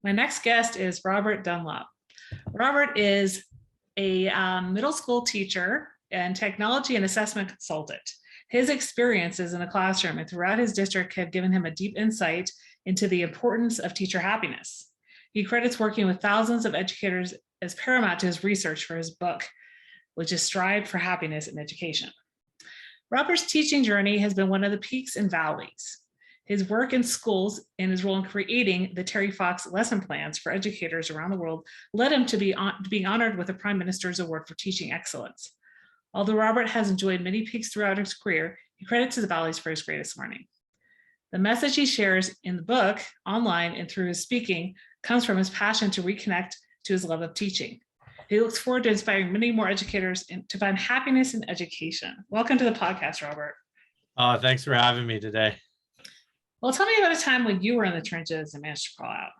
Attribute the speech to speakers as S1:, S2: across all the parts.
S1: My next guest is Robert Dunlop. Robert is a middle school teacher and technology and assessment consultant. His experiences in the classroom and throughout his district have given him a deep insight into the importance of teacher happiness. He credits working with thousands of educators as paramount to his research for his book, which is Strive for Happiness in Education. Robert's teaching journey has been one of the peaks and valleys. His work in schools and his role in creating the Terry Fox lesson plans for educators around the world led him to being honored with the Prime Minister's Award for Teaching Excellence. Although Robert has enjoyed many peaks throughout his career, he credits his valleys for his greatest learning. The message he shares in the book, online, and through his speaking comes from his passion to reconnect to his love of teaching. He looks forward to inspiring many more educators to find happiness in education. Welcome to the podcast, Robert.
S2: Thanks for having me today.
S1: Well, tell me about a time when you were in the trenches and managed to crawl out.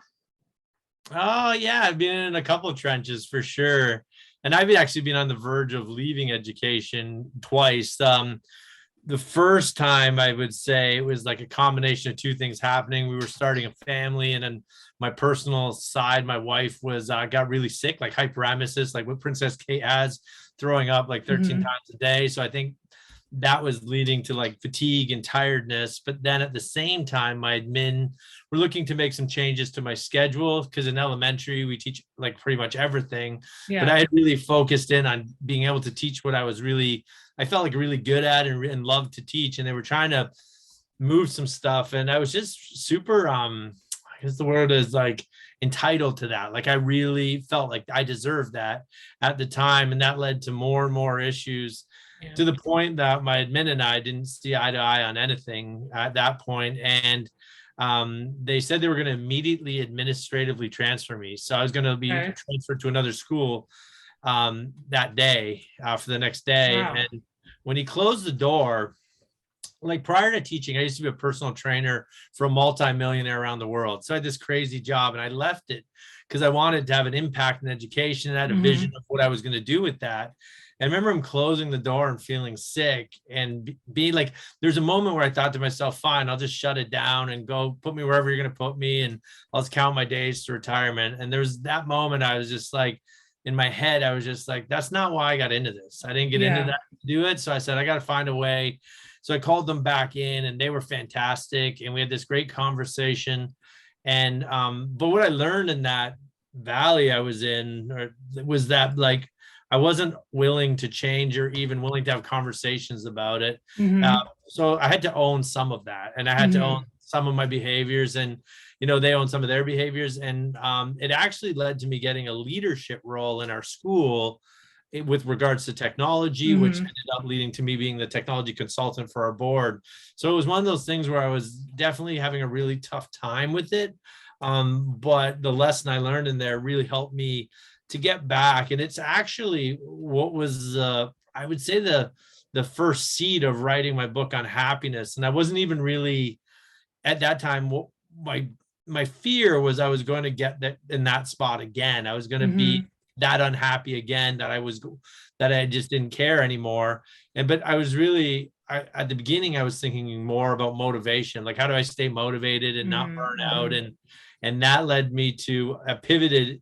S2: Oh, yeah, I've been in a couple of trenches for sure. And I've actually been on the verge of leaving education twice. The first time, I would say, it was like a combination of two things happening. We were starting a family, and then my personal side, my wife got really sick, like hyperemesis, like what Princess Kate has, throwing up like 13 times a day. So I think that was leading to like fatigue and tiredness. But then at the same time, my admin were looking to make some changes to my schedule, because in elementary we teach like pretty much everything. But I had really focused in on being able to teach what I felt like really good at and loved to teach. And they were trying to move some stuff, and I was just super I guess the word is like entitled to that. Like I really felt like I deserved that at the time, and that led to more and more issues. To the point that my admin and I didn't see eye to eye on anything at that point. And they said they were going to immediately administratively transfer me. So I was going to be transferred to another school that day for the next day. Wow. And when he closed the door, like prior to teaching, I used to be a personal trainer for a multi-millionaire around the world. So I had this crazy job, and I left it because I wanted to have an impact in education, and I had a vision of what I was going to do with that. I remember him closing the door and feeling sick, and be like, there's a moment where I thought to myself, fine, I'll just shut it down and go put me wherever you're going to put me, and I'll just count my days to retirement. And there was that moment, I was just like, in my head, I was just like, that's not why I got into this. I didn't get into that to do it. So I said, I got to find a way. So I called them back in, and they were fantastic. And we had this great conversation. And, but what I learned in that valley I was in was that like, I wasn't willing to change or even willing to have conversations about it. So I had to own some of that, and I had to own some of my behaviors, and, they own some of their behaviors. And it actually led to me getting a leadership role in our school with regards to technology, which ended up leading to me being the technology consultant for our board. So it was one of those things where I was definitely having a really tough time with it. But the lesson I learned in there really helped me to get back. And it's actually what was, I would say, the first seed of writing my book on happiness. And I wasn't even really at that time, my fear was I was going to get that in that spot again. I was going to be that unhappy again, that I just didn't care anymore. But I was really, at the beginning, I was thinking more about motivation. Like, how do I stay motivated and not burn out? And that led me to pivoted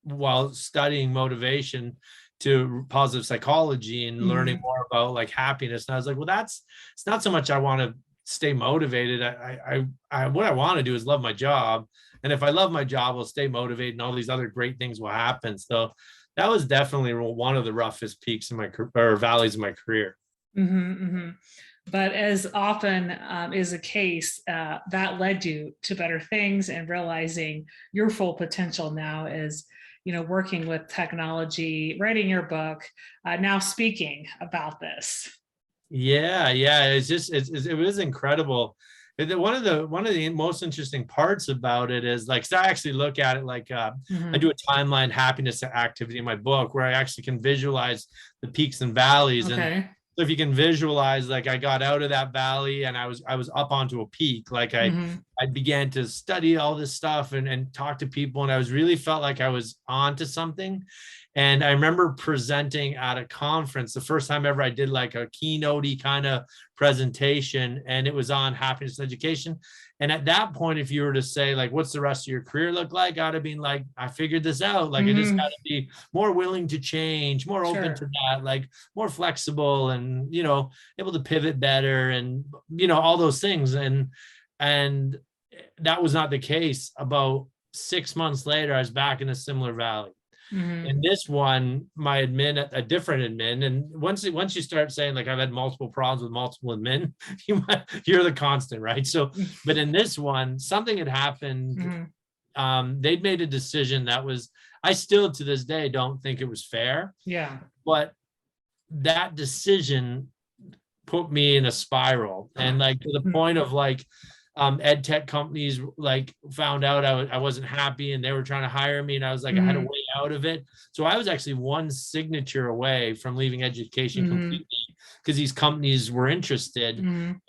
S2: while studying motivation to positive psychology and learning more about like happiness. And I was like, well, it's not so much I want to stay motivated. What I want to do is love my job. And if I love my job, I'll stay motivated, and all these other great things will happen. So that was definitely one of the roughest peaks in valleys in my career.
S1: But as often is the case, that led you to better things and realizing your full potential now is, working with technology, writing your book, now speaking about this.
S2: Yeah. It was incredible. One of the most interesting parts about it is like, so I actually look at it like I do a timeline happiness activity in my book where I actually can visualize the peaks and valleys. And so if you can visualize, like I got out of that valley and I was up onto a peak, like I began to study all this stuff and talk to people, and I was really felt like I was onto something. And I remember presenting at a conference, the first time ever I did like a keynote-y kind of presentation, and it was on happiness education. And at that point, if you were to say, like, what's the rest of your career look like? I'd have been like, I figured this out. Like, I just got to be more willing to change, more open to that, like more flexible and, able to pivot better and, all those things. And that was not the case. About 6 months later, I was back in a similar valley. And this one, my admin, a different admin, and once you start saying like I've had multiple problems with multiple admin, you're the constant, right? So, but in this one, something had happened. They'd made a decision that was, I still to this day don't think it was fair.
S1: Yeah.
S2: But that decision put me in a spiral, and like to the point of like ed tech companies like found out I wasn't happy and they were trying to hire me, and I was like, I had a way out of it. So I was actually one signature away from leaving education completely, because these companies were interested,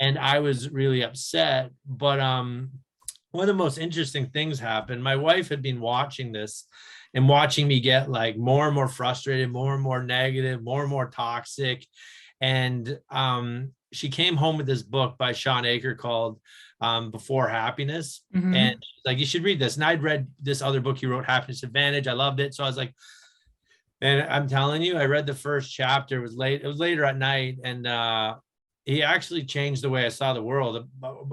S2: and I was really upset. But one of the most interesting things happened. My wife had been watching this and watching me get like more and more frustrated, more and more negative, more and more toxic. And she came home with this book by Sean Aker called Before Happiness. And like, you should read this. And I'd read this other book he wrote, Happiness Advantage. I loved it. So I was like, and I'm telling you, I read the first chapter. It was later at night, and he actually changed the way I saw the world,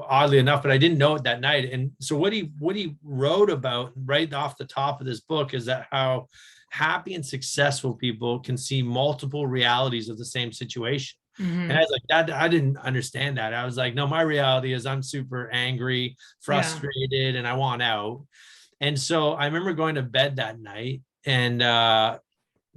S2: oddly enough, but I didn't know it that night. And so what he wrote about right off the top of this book is that how happy and successful people can see multiple realities of the same situation. And I was like, that I didn't understand that. I was like, no, my reality is I'm super angry, frustrated, and I want out. And so I remember going to bed that night and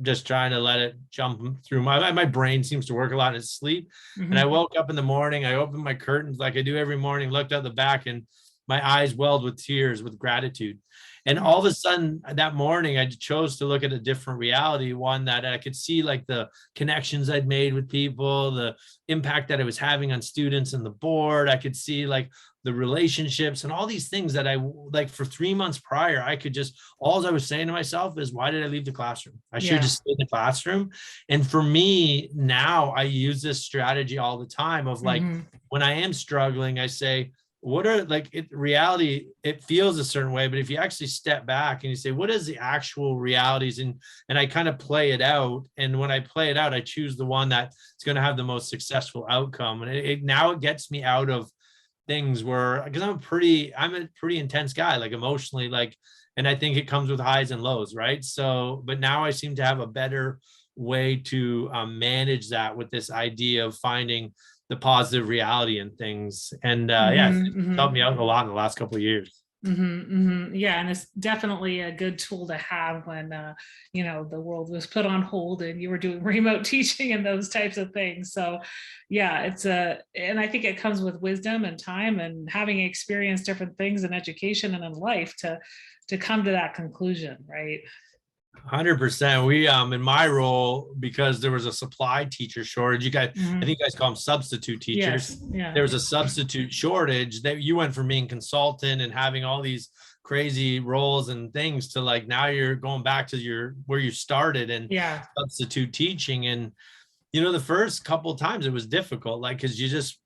S2: just trying to let it jump through my brain seems to work a lot in sleep. And I woke up in the morning, I opened my curtains like I do every morning, looked out the back, and my eyes welled with tears, with gratitude. And all of a sudden that morning, I chose to look at a different reality, one that I could see like the connections I'd made with people, the impact that it was having on students and the board. I could see like the relationships and all these things that I like for 3 months prior, I could just, all I was saying to myself is, why did I leave the classroom? I should just stay in the classroom. And for me now, I use this strategy all the time of like, when I am struggling, I say, what are like reality, it feels a certain way, but if you actually step back and you say, what is the actual realities? And I kind of play it out. And when I play it out, I choose the one that's going to have the most successful outcome. And now it gets me out of things where, because I'm a pretty intense guy, like emotionally, like, and I think it comes with highs and lows. Right. So, but now I seem to have a better way to manage that with this idea of finding the positive reality in things. And it's helped me out a lot in the last couple of years.
S1: Yeah, and it's definitely a good tool to have when the world was put on hold and you were doing remote teaching and those types of things. So yeah, and I think it comes with wisdom and time and having experienced different things in education and in life to come to that conclusion, right?
S2: 100%. We in my role, because there was a supply teacher shortage, you guys, I think you guys call them substitute teachers. There was a substitute shortage that you went from being consultant and having all these crazy roles and things to like, now you're going back to where you started and substitute teaching. And the first couple of times it was difficult, like, because you just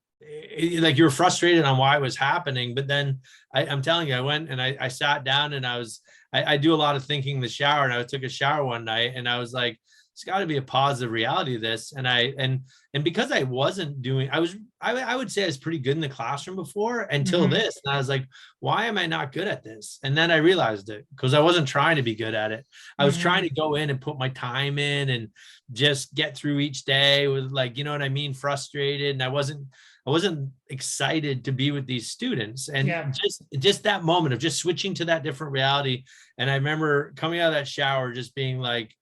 S2: like, you were frustrated on why it was happening. But then I'm telling you, I went and I sat down and I do a lot of thinking in the shower, and I took a shower one night and I was like, it's got to be a positive reality of this. And because I wasn't doing, I would say I was pretty good in the classroom before until this. And I was like, why am I not good at this? And then I realized it, because I wasn't trying to be good at it. I was trying to go in and put my time in and just get through each day with, like, you know what I mean? Frustrated. And I wasn't excited to be with these students. And just that moment of just switching to that different reality. And I remember coming out of that shower, just being like,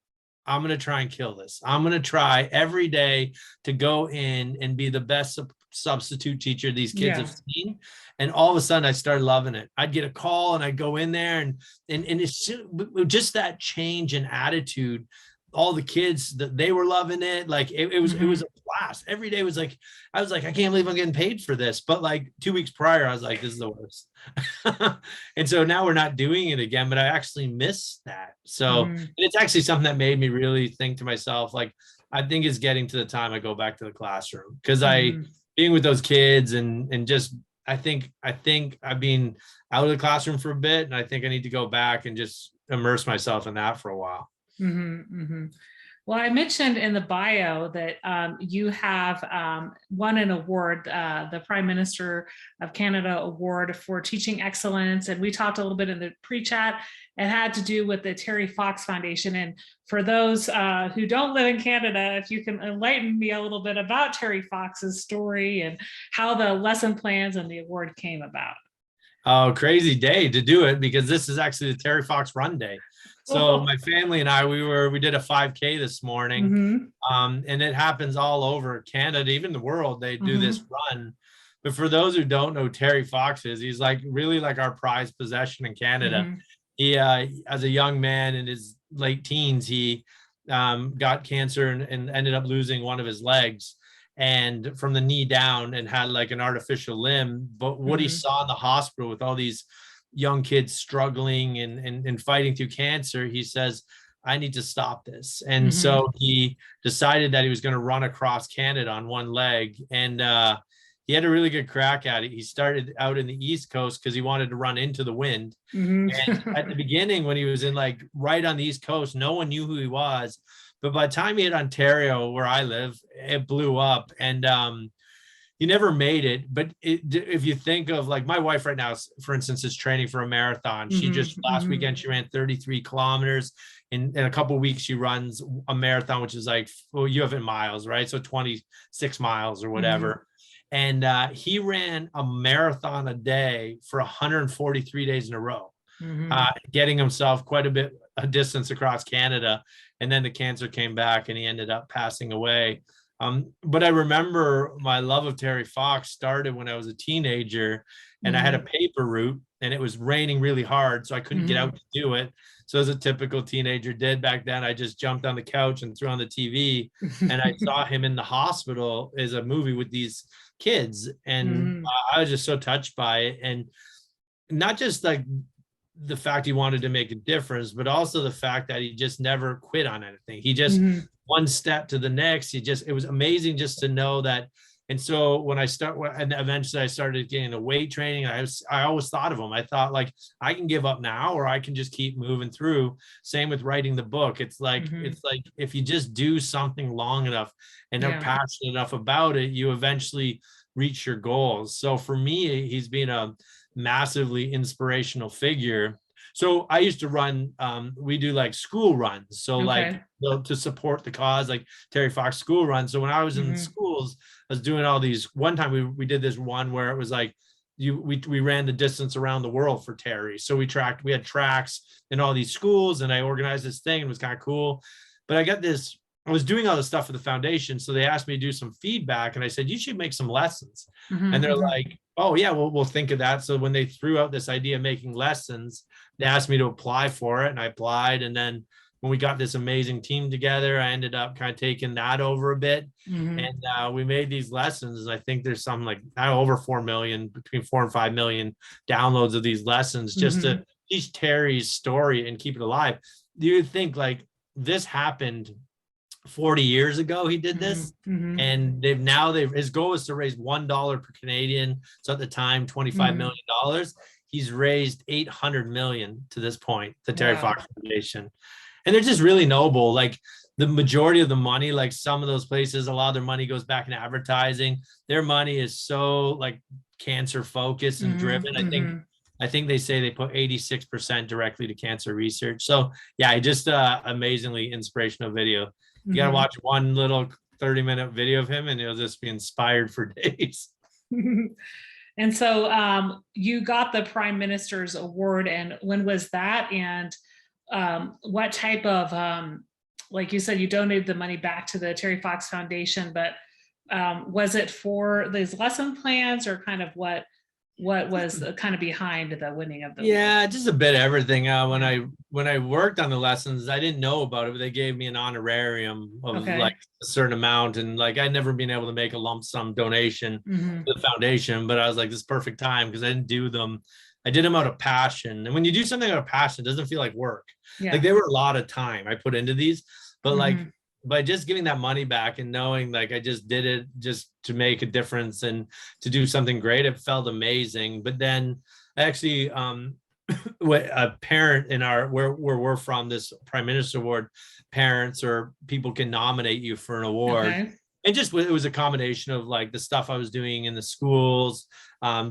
S2: I'm going to try and kill this. I'm going to try every day to go in and be the best substitute teacher these kids have seen. And all of a sudden I started loving it. I'd get a call and I'd go in there and it's just that change in attitude. all the kids that they were loving it. Like it was a blast. Every day was like, I was like, I can't believe I'm getting paid for this. But like 2 weeks prior, I was like, this is the worst. And so now we're not doing it again, but I actually miss that. So it's actually something that made me really think to myself, like, I think it's getting to the time I go back to the classroom, because being with those kids and just, I think I've been out of the classroom for a bit, and I think I need to go back and just immerse myself in that for a while.
S1: Well, I mentioned in the bio that you have won an award, the Prime Minister of Canada Award for Teaching Excellence. And we talked a little bit in the pre-chat. It had to do with the Terry Fox Foundation. And for those who don't live in Canada, if you can enlighten me a little bit about Terry Fox's story and how the lesson plans and the award came about.
S2: Oh, crazy day to do it, because this is actually the Terry Fox Run Day. So my family and I, we did a 5K this morning, and it happens all over Canada, even the world. They do this run. But for those who don't know Terry Fox is, he's like really like our prized possession in Canada. He, as a young man in his late teens, he got cancer and ended up losing one of his legs, and from the knee down, and had like an artificial limb. But what he saw in the hospital with all these young kids struggling and fighting through cancer, he says, I need to stop this. And so he decided that he was going to run across Canada on one leg. And he had a really good crack at it. He started out in the East Coast because he wanted to run into the wind. And at the beginning, when he was in like right on the East Coast, no one knew who he was. But by the time he hit Ontario, where I live, it blew up. And he never made it. But if you think of like my wife right now, for instance, is training for a marathon. She just last weekend, she ran 33 kilometers. In a couple of weeks, she runs a marathon, which is like, well, you have it in miles, right? So 26 miles or whatever. And he ran a marathon a day for 143 days in a row, getting himself quite a distance across Canada. And then the cancer came back and he ended up passing away. But I remember my love of Terry Fox started when I was a teenager, and I had a paper route, and it was raining really hard, so I couldn't get out to do it. So as a typical teenager did back then, I just jumped on the couch and threw on the TV, and I saw him in the hospital as a movie with these kids. And I was just so touched by it. And not just like the fact he wanted to make a difference, but also the fact that he just never quit on anything. He just one step to the next. It was amazing just to know that. And so when and eventually I started getting the weight training, I always thought of him. I thought like, I can give up now, or I can just keep moving through. Same with writing the book. It's like if you just do something long enough and are passionate enough about it, you eventually reach your goals. So for me, he's been a massively inspirational figure. So I used to run, we do like school runs. So like to support the cause, like Terry Fox school runs. So when I was in schools, I was doing all these. One time we did this one where it was like, we ran the distance around the world for Terry. So we had tracks in all these schools, and I organized this thing. It was kind of cool. But I was doing all this stuff for the foundation. So they asked me to do some feedback, and I said, you should make some lessons. And they're like, oh yeah, we'll think of that. So when they threw out this idea of making lessons, they asked me to apply for it, and I applied. And then when we got this amazing team together, I ended up kind of taking that over a bit. And we made these lessons. And I think there's something like over 4 million, between 4 and 5 million downloads of these lessons, just to teach Terry's story and keep it alive. Do you think like this happened 40 years ago? He did this, and his goal is to raise $1 per Canadian. So at the time, $25 million. He's raised 800 million to this point, the Terry Fox Foundation. And they're just really noble. Like the majority of the money, like some of those places, a lot of their money goes back into advertising. Their money is so like cancer focused and driven. I think they say they put 86% directly to cancer research. So yeah, just amazingly inspirational video. You got to watch one little 30-minute video of him, and you'll just be inspired for days.
S1: And so you got the Prime Minister's Award, and when was that? And what type of, like you said, you donated the money back to the Terry Fox Foundation, but was it for these lesson plans, or kind of what what was kind of behind the winning of the award?
S2: Yeah, just a bit of everything.
S1: Yeah.
S2: When I worked on the lessons, I didn't know about it, but they gave me an honorarium of like
S1: Okay.
S2: a certain amount, and like I'd never been able to make a lump sum donation
S1: Hmm.
S2: to the foundation, but I was like, this is perfect time because I didn't do them. I did them out of passion, and when you do something out of passion, it doesn't feel like work. Like
S1: Yeah.
S2: there were a lot of time I put into these, but like
S1: Hmm.
S2: by just giving that money back and knowing like I just did it just to make a difference and to do something great, it felt amazing. But then I actually a parent in our where we're from, this Prime Minister Award, parents or people can nominate you for an award.
S1: Okay.
S2: And just it was a combination of like the stuff I was doing in the schools,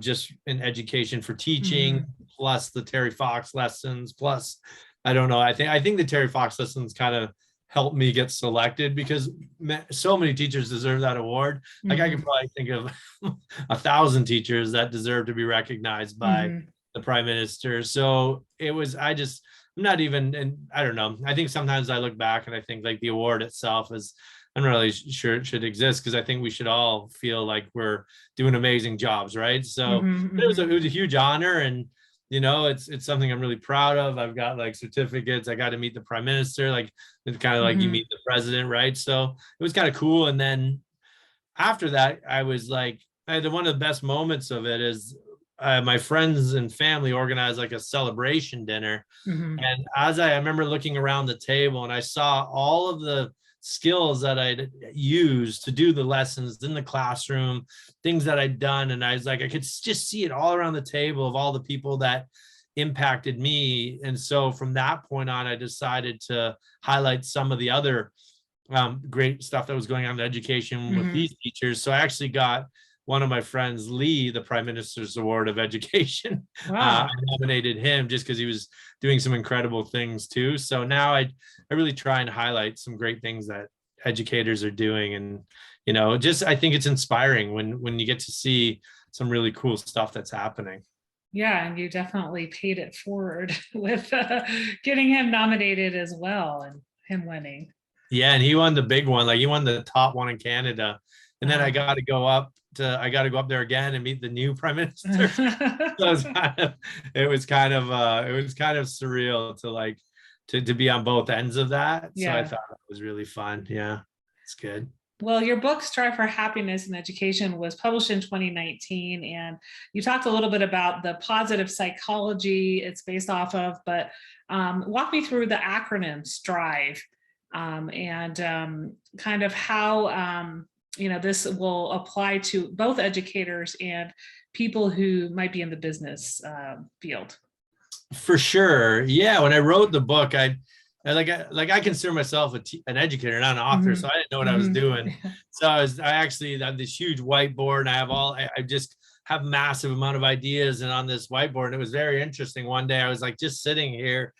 S2: just in education for teaching,
S1: Hmm.
S2: plus the Terry Fox lessons, plus I don't know. I think the Terry Fox lessons kind of helped me get selected because so many teachers deserve that award. Like I
S1: Hmm.
S2: could probably think of 1,000 teachers that deserve to be recognized by
S1: Hmm.
S2: the prime minister. So it was, I'm not even, and I don't know. I think sometimes I look back and I think like the award itself is, I'm not really sure it should exist because I think we should all feel like we're doing amazing jobs, right? So
S1: Hmm.
S2: it
S1: Hmm.
S2: was a huge honor, and it's something I'm really proud of. I've got like certificates. I got to meet the prime minister, like it's kind of like you
S1: Hmm.
S2: meet the president, right? So it was kind of cool. And then after that, I was like, I had one of the best moments of it is my friends and family organized like a celebration dinner.
S1: Hmm.
S2: And I remember looking around the table and I saw all of the skills that I'd used to do the lessons in the classroom, things that I'd done. And I was like, I could just see it all around the table of all the people that impacted me. And so from that point on, I decided to highlight some of the other great stuff that was going on in education with
S1: Hmm.
S2: these teachers. So I actually got one of my friends, Lee, the Prime Minister's Award of Education. I
S1: Wow.
S2: nominated him just because he was doing some incredible things too. So now I really try and highlight some great things that educators are doing. And, just I think it's inspiring when you get to see some really cool stuff that's happening.
S1: Yeah, and you definitely paid it forward with getting him nominated as well and him winning.
S2: Yeah, and he won the big one. Like he won the top one in Canada. And then
S1: Uh,
S2: I got to go up there again and meet the new prime minister. So it was kind of surreal to like to be on both ends of that. So I
S1: yeah.
S2: thought it was really fun. Yeah, it's good.
S1: Well, your book, Strive for Happiness in Education, was published in 2019. And you talked a little bit about the positive psychology it's based off of, but walk me through the acronym STRIVE and kind of how this will apply to both educators and people who might be in the business field.
S2: For sure. Yeah. When I wrote the book, I consider myself an educator, not an author.
S1: Hmm.
S2: So I didn't know what I was
S1: Hmm.
S2: doing. So I actually have this huge whiteboard and I just have massive amount of ideas. And on this whiteboard, and it was very interesting. One day I was like just sitting here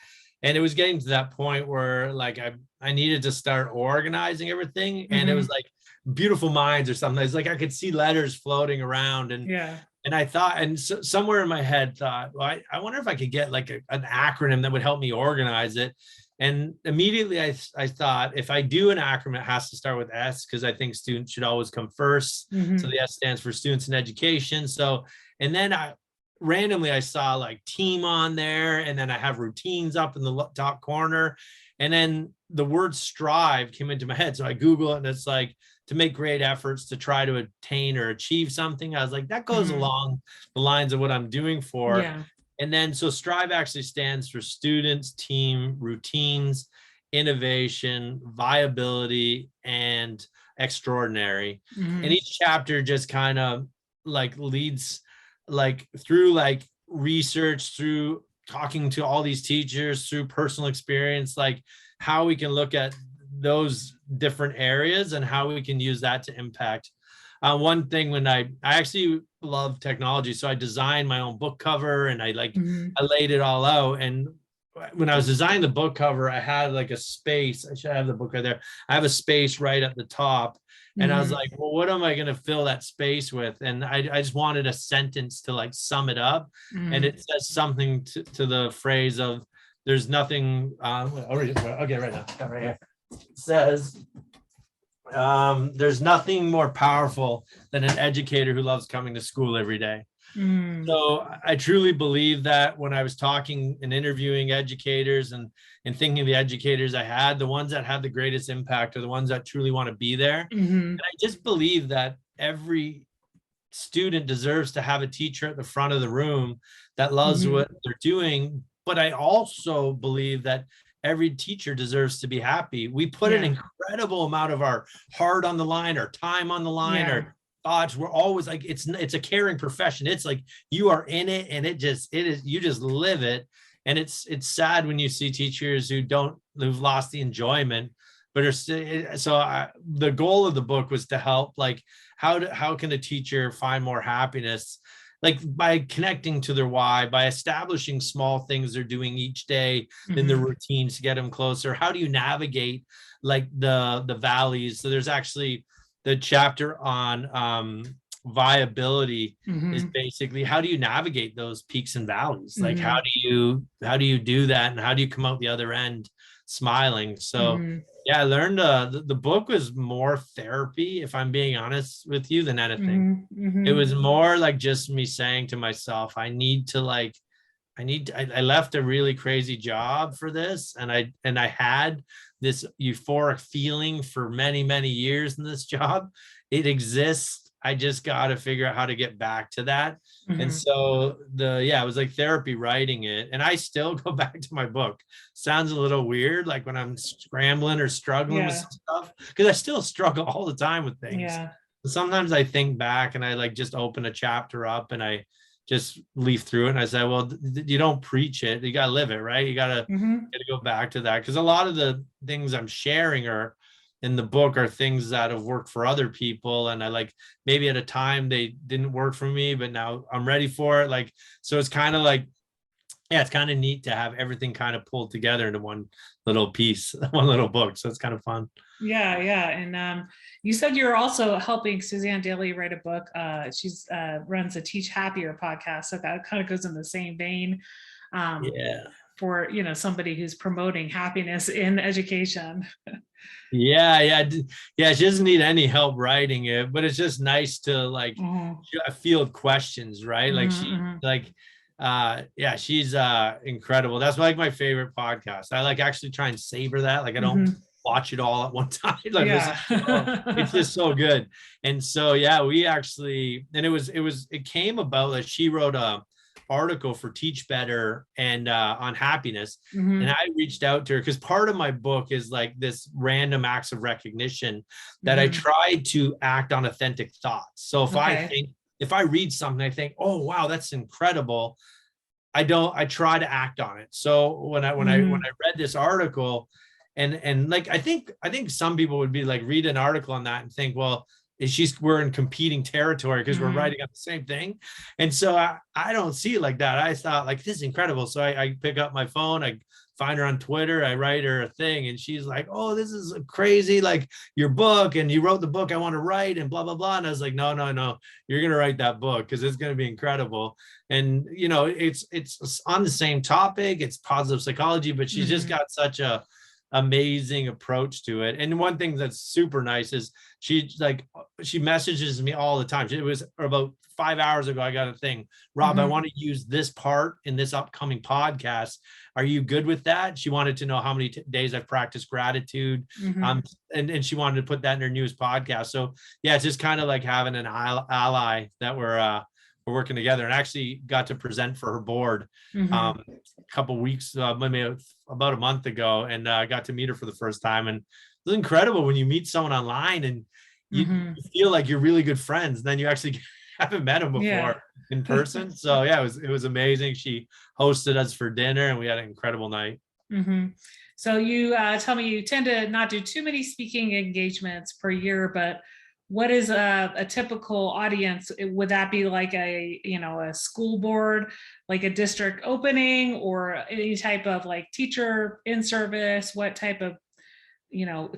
S2: and it was getting to that point where like I needed to start organizing everything. And it was
S1: Hmm.
S2: like beautiful minds or something. It's like I could see letters floating around
S1: Yeah.
S2: and I thought, and so, somewhere in my head thought, well, I wonder if I could get like an acronym that would help me organize it. And immediately I thought, if I do an acronym, it has to start with S because I think students should always come first. So
S1: Hmm.
S2: the S stands for students in education. So, and then randomly I saw like team on there, and then I have routines up in the top corner. And then the word strive came into my head. So I Google it and it's like, to make great efforts to try to attain or achieve something. I was like, that goes
S1: Hmm.
S2: along the lines of what I'm doing for.
S1: Yeah.
S2: And then, so STRIVE actually stands for students, team, routines, innovation, viability, and extraordinary. And
S1: Hmm.
S2: each chapter just kind of like leads like through like research, through talking to all these teachers, through personal experience, like how we can look at those different areas and how we can use that to impact. One thing when I actually love technology, so I designed my own book cover and
S1: Hmm.
S2: I laid it all out. And when I was designing the book cover, I had like a space. I should have the book right there. I have a space right at the top. And I was
S1: Hmm.
S2: like, well, what am I going to fill that space with? And I just wanted a sentence to like sum it up. And
S1: Hmm.
S2: it says something to the phrase of, there's nothing, I'll get right now, got right here. It says, there's nothing more powerful than an educator who loves coming to school every day. So I truly believe that when I was talking and interviewing educators and thinking of the educators I had, the ones that had the greatest impact are the ones that truly want to be there. And I just believe that every student deserves to have a teacher at the front of the room that loves what they're doing. But I also believe that every teacher deserves to be happy. We put an incredible amount of our heart on the line, our time on the line, our thoughts. We're always like, it's a caring profession. It's like you are in it, and it is you just live it. And it's sad when you see teachers who've lost the enjoyment, but are still. So the goal of the book was to help, like, how can a teacher find more happiness, like by connecting to their why, by establishing small things they're doing each day in their routines to get them closer. How do you navigate like the valleys? So there's actually the chapter on viability is basically how do you navigate those peaks and valleys? Like how do you do that, and how do you come out the other end smiling? So yeah, I learned the book was more therapy, if I'm being honest with you, than anything. It was more like just me saying to myself, I left a really crazy job for this. And I had this euphoric feeling for many, many years in this job. It exists. I just got to figure out how to get back to that. And so it was like therapy writing it. And I still go back to my book. Sounds a little weird, like when I'm scrambling or struggling with some stuff, because I still struggle all the time with things. Sometimes I think back and I like just open a chapter up and I just leaf through it. And I say, well, you don't preach it. You got to live it, right? You got to go back to that. Because a lot of the things I'm sharing in the book are things that have worked for other people. And I like, maybe at a time they didn't work for me, but now I'm ready for it. Like, so it's kind of like, yeah, it's kind of neat to have everything kind of pulled together into one little piece, one little book. So it's kind of fun.
S1: Yeah. And you said you're also helping Suzanne Daly write a book. She's runs a Teach Happier podcast. So that kind of goes in the same vein. For, somebody who's promoting happiness in education.
S2: Yeah. She doesn't need any help writing it, but it's just nice to like field questions, right? Like she's incredible. That's like my favorite podcast. I like actually try and savor that. Like I don't watch it all at one time. Like it's just so good. And so we actually, and it came about that she wrote a article for Teach Better and on happiness. And I reached out to her because part of my book is like this random acts of recognition that I try to act on authentic thoughts. So if I read something, I think, oh wow, that's incredible. I try to act on it. So when I read this article and like I think some people would be like read an article on that and think, well, we're in competing territory because we're writing on the same thing. And so I don't see it like that. I thought like, this is incredible. So I pick up my phone, I find her on Twitter, I write her a thing, and she's like, oh, this is crazy, like your book, and you wrote the book I want to write, and blah, blah, blah. And I was like, no, you're going to write that book because it's going to be incredible. And, it's on the same topic, it's positive psychology, but she's just got such a amazing approach to it. And one thing that's super nice is she messages me all the time. It was about 5 hours ago, I got a thing, Rob, I want to use this part in this upcoming podcast. Are you good with that? She wanted to know how many days I've practiced gratitude. And she wanted to put that in her newest podcast. So it's just kind of like having an ally that we're working together, and actually got to present for her board a couple weeks, maybe about a month ago, and I got to meet her for the first time. And it was incredible when you meet someone online and you feel like you're really good friends, and then you actually haven't met them before in person. So it was amazing. She hosted us for dinner and we had an incredible night.
S1: So you tell me you tend to not do too many speaking engagements per year, but what is a typical audience? Would that be like a school board, like a district opening, or any type of like teacher in service? What type of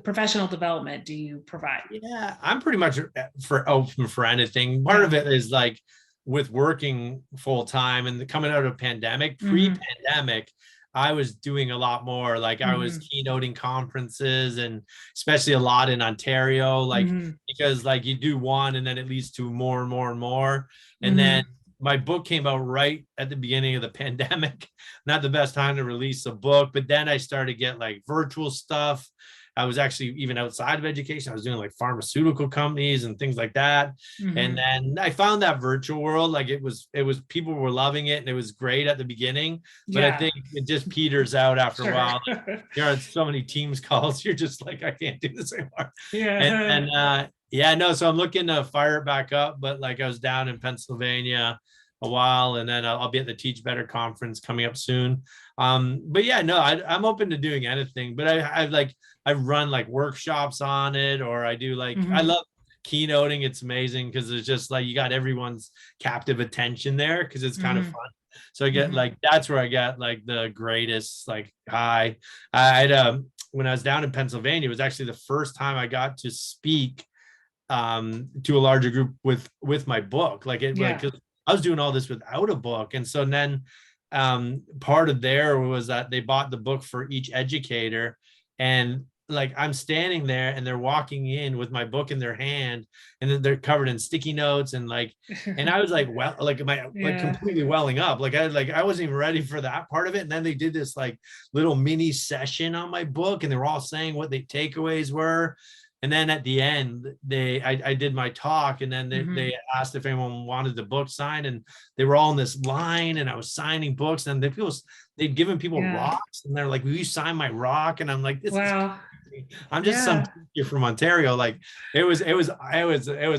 S1: professional development do you provide?
S2: Yeah, I'm pretty much open for anything. Part of it is like with working full time and coming out of a pandemic, pre-pandemic, I was doing a lot more. Like I was keynoting conferences, and especially a lot in Ontario, like because like you do one and then it leads to more and more and more. And then my book came out right at the beginning of the pandemic. Not the best time to release a book, but then I started to get like virtual stuff. I was actually even outside of education. I was doing like pharmaceutical companies and things like that. And
S1: Mhm.
S2: then I found that virtual world, like it was people were loving it and it was great at the beginning, but I
S1: Yeah,
S2: think it just peters out after a
S1: sure.
S2: while. There are so many Teams calls. You're just like, I can't do this anymore.
S1: Yeah.
S2: Yeah, no, so I'm looking to fire it back up, but like I was down in Pennsylvania a while, and then I'll be at the Teach Better conference coming up soon. But yeah, no, I'm open to doing anything, but I've run like workshops on it, or I do like, I
S1: Mhm.
S2: love keynoting. It's amazing because it's just like you got everyone's captive attention there because it's kind of
S1: Mhm.
S2: fun. So I get
S1: Mhm.
S2: like, that's where I got like the greatest like high. I had when I was down in Pennsylvania, it was actually the first time I got to speak to a larger group with my book. Like it like,
S1: Yeah.
S2: 'cause I was doing all this without a book. And so then part of there was that they bought the book for each educator, and like I'm standing there and they're walking in with my book in their hand, and then they're covered in sticky notes and like, and I was like, well, like my like
S1: Yeah.
S2: completely welling up. Like I wasn't even ready for that part of it. And then they did this like little mini session on my book, and they were all saying what the takeaways were. And then at the end, I did my talk, and then
S1: Mhm.
S2: they asked if anyone wanted the book signed, and they were all in this line, and I was signing books, and they'd given people
S1: Yeah.
S2: rocks, and they're like, "Will you sign my rock?" And I'm like, "This is
S1: Wow.
S2: crazy. I'm just some
S1: Yeah.
S2: teacher from Ontario." Like it was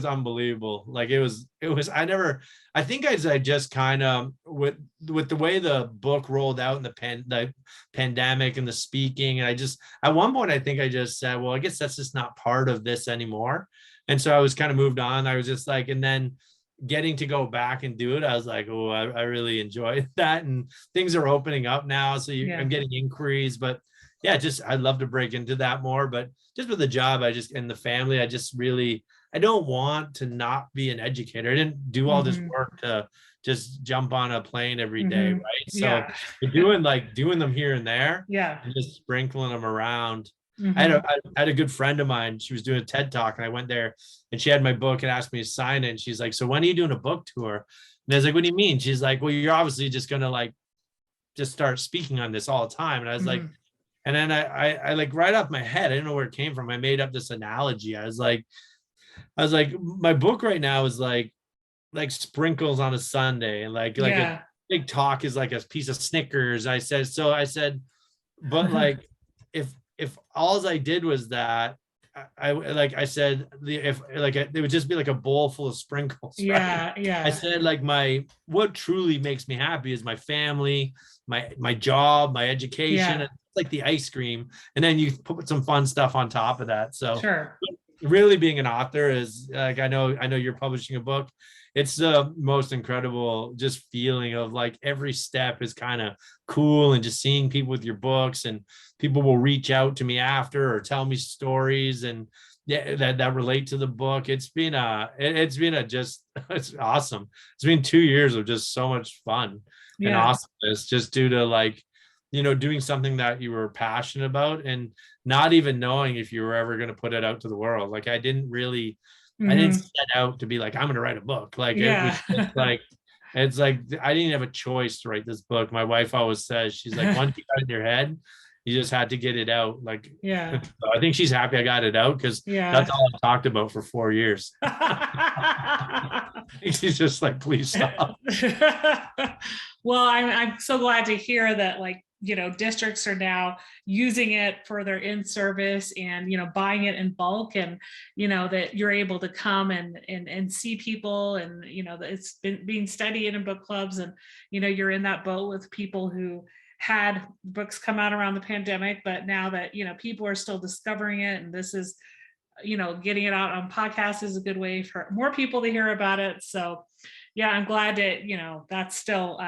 S2: unbelievable. Like it was. I think I just kind of with the way the book rolled out in the pandemic and the speaking, and I just at one point I think I just said, well, I guess that's just not part of this anymore. And so I was kind of moved on. I was just like, and then getting to go back and do it, I was like, oh, I really enjoyed that. And things are opening up now. So I'm
S1: Yeah.
S2: getting inquiries, but yeah, just I'd love to break into that more. But just with the job, and the family, I just really, I don't want to not be an educator. I didn't do all this
S1: Mhm.
S2: work to just jump on a plane every day,
S1: Mhm.
S2: right? So
S1: Yeah.
S2: doing them here and there
S1: Yeah.
S2: and just sprinkling them around.
S1: Mhm.
S2: I had a good friend of mine. She was doing a TED talk, and I went there, and she had my book and asked me to sign it. And she's like, "So when are you doing a book tour?" And I was like, "What do you mean?" She's like, "Well, you're obviously just gonna like just start speaking on this all the time." And I was like,
S1: Mhm.
S2: and then I like right off my head, I didn't know where it came from. I made up this analogy. I was like, my book right now is like sprinkles on a Sunday, and like a
S1: Yeah.
S2: big talk is like a piece of Snickers. I said, but like if all I did was that, like I said, if like it would just be like a bowl full of sprinkles, right?
S1: Yeah.
S2: I
S1: Yeah.
S2: said like what truly makes me happy is my family, my job, my education,
S1: Yeah.
S2: and like the ice cream, and then you put some fun stuff on top of that. So
S1: Sure.
S2: really being an author is like, I know you're publishing a book. It's the most incredible just feeling of like every step is kind of cool, and just seeing people with your books, and people will reach out to me after or tell me stories, and yeah, that relate to the book. It's been a just it's awesome. It's been 2 years of just so much fun and
S1: Yeah.
S2: awesomeness, just due to like, doing something that you were passionate about, and not even knowing if you were ever going to put it out to the world. Like I didn't
S1: Mhm.
S2: set out to be like, I'm going to write a book. Like it was
S1: Yeah.
S2: just like, it's like, I didn't have a choice to write this book. My wife always says, she's like, once you got it in your head, you just had to get it out. Like,
S1: Yeah.
S2: so I think she's happy I got it out because that's
S1: Yeah.
S2: all I talked about for 4 years. She's just like, please stop.
S1: Well, I'm so glad to hear that, like, districts are now using it for their in-service and, buying it in bulk, and, that you're able to come and see people, and, that it's been being studied in book clubs, and, you're in that boat with people who had books come out around the pandemic, but now that, people are still discovering it, and this is, getting it out on podcasts is a good way for more people to hear about it. So yeah, I'm glad that, that's still,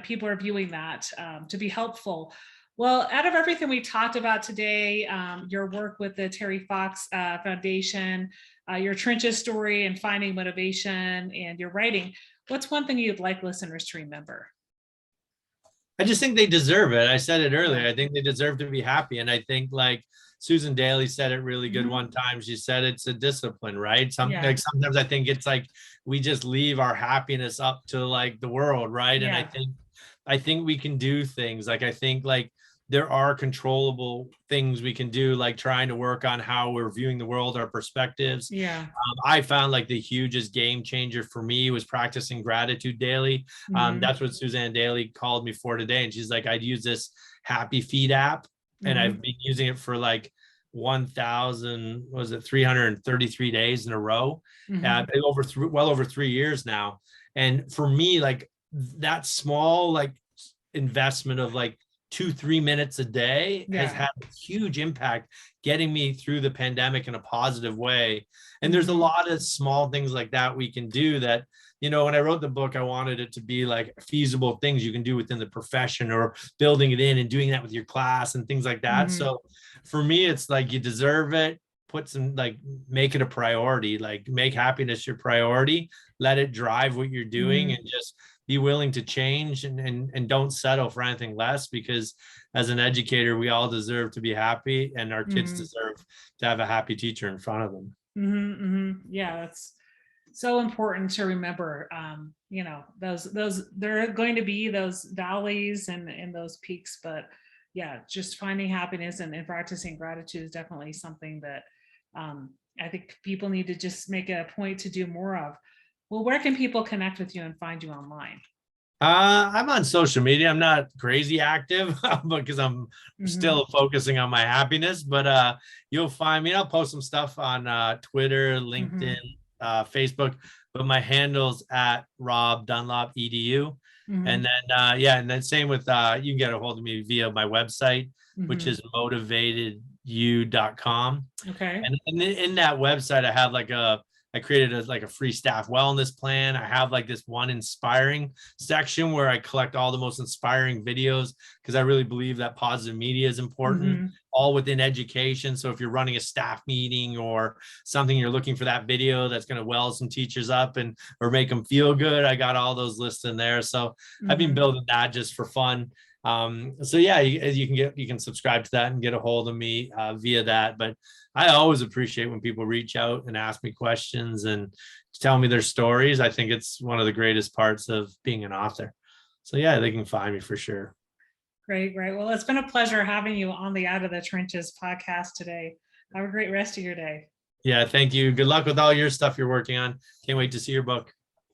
S1: people are viewing that, to be helpful. Well, out of everything we talked about today, your work with the Terry Fox Foundation, your trenches story and finding motivation, and your writing, what's one thing you'd like listeners to remember?
S2: I just think they deserve it. I said it earlier. I think they deserve to be happy. And I think like Susan Daly said it really good one time. She said it's a discipline, right?
S1: Yeah.
S2: Sometimes I think it's like we just leave our happiness up to like the world, right? And
S1: Yeah.
S2: I think we can do things. Like I think like there are controllable things we can do, like trying to work on how we're viewing the world, our perspectives.
S1: Yeah.
S2: I found like the hugest game changer for me was practicing gratitude daily.
S1: Hmm.
S2: That's what Suzanne Daly called me for today. And she's like, I'd use this Happy Feet app, and I've
S1: Hmm.
S2: been using it for like 1,000, was it 333 days in a row,
S1: Hmm.
S2: well over 3 years now. And for me, like that small like investment of like 2-3 minutes a day has
S1: Yeah.
S2: had a huge impact getting me through the pandemic in a positive way. And there's a
S1: Hmm.
S2: lot of small things like that we can do that, when I wrote the book, I wanted it to be like feasible things you can do within the profession, or building it in and doing that with your class and things like that.
S1: Hmm.
S2: So for me, it's like you deserve it. Put some, like, make it a priority, like make happiness your priority, let it drive what you're doing,
S1: Hmm.
S2: and just be willing to change, and don't settle for anything less, because as an educator, we all deserve to be happy, and our kids
S1: Hmm.
S2: deserve to have a happy teacher in front of them.
S1: Hmm. Hmm. Yeah, that's so important to remember. Those there are going to be those valleys and those peaks, but yeah, just finding happiness and practicing gratitude is definitely something that I think people need to just make it a point to do more of. Well, where can people connect with you and find you online?
S2: I'm on social media. I'm not crazy active because I'm
S1: Hmm.
S2: still focusing on my happiness, but you'll find me. I'll post some stuff on Twitter, LinkedIn,
S1: Hmm.
S2: Facebook, but my handle's at Rob Dunlop EDU. And
S1: Hmm.
S2: then and then same with you can get a hold of me via my website, which
S1: Hmm.
S2: is motivatedyou.com.
S1: Okay.
S2: And in that website, I created like a free staff wellness plan. I have like this one inspiring section where I collect all the most inspiring videos, because I really believe that positive media is important,
S1: Hmm.
S2: all within education. So if you're running a staff meeting or something, you're looking for that video that's going to well some teachers up and or make them feel good, I got all those lists in there. So I've been
S1: Hmm.
S2: building that just for fun. So yeah, you can subscribe to that and get a hold of me via that. But I always appreciate when people reach out and ask me questions and tell me their stories. I think it's one of the greatest parts of being an author. So yeah, they can find me for sure.
S1: Great, great. Well, it's been a pleasure having you on the Out of the Trenches podcast today. Have a great rest of your day.
S2: Yeah, thank you. Good luck with all your stuff you're working on. Can't wait to see your book.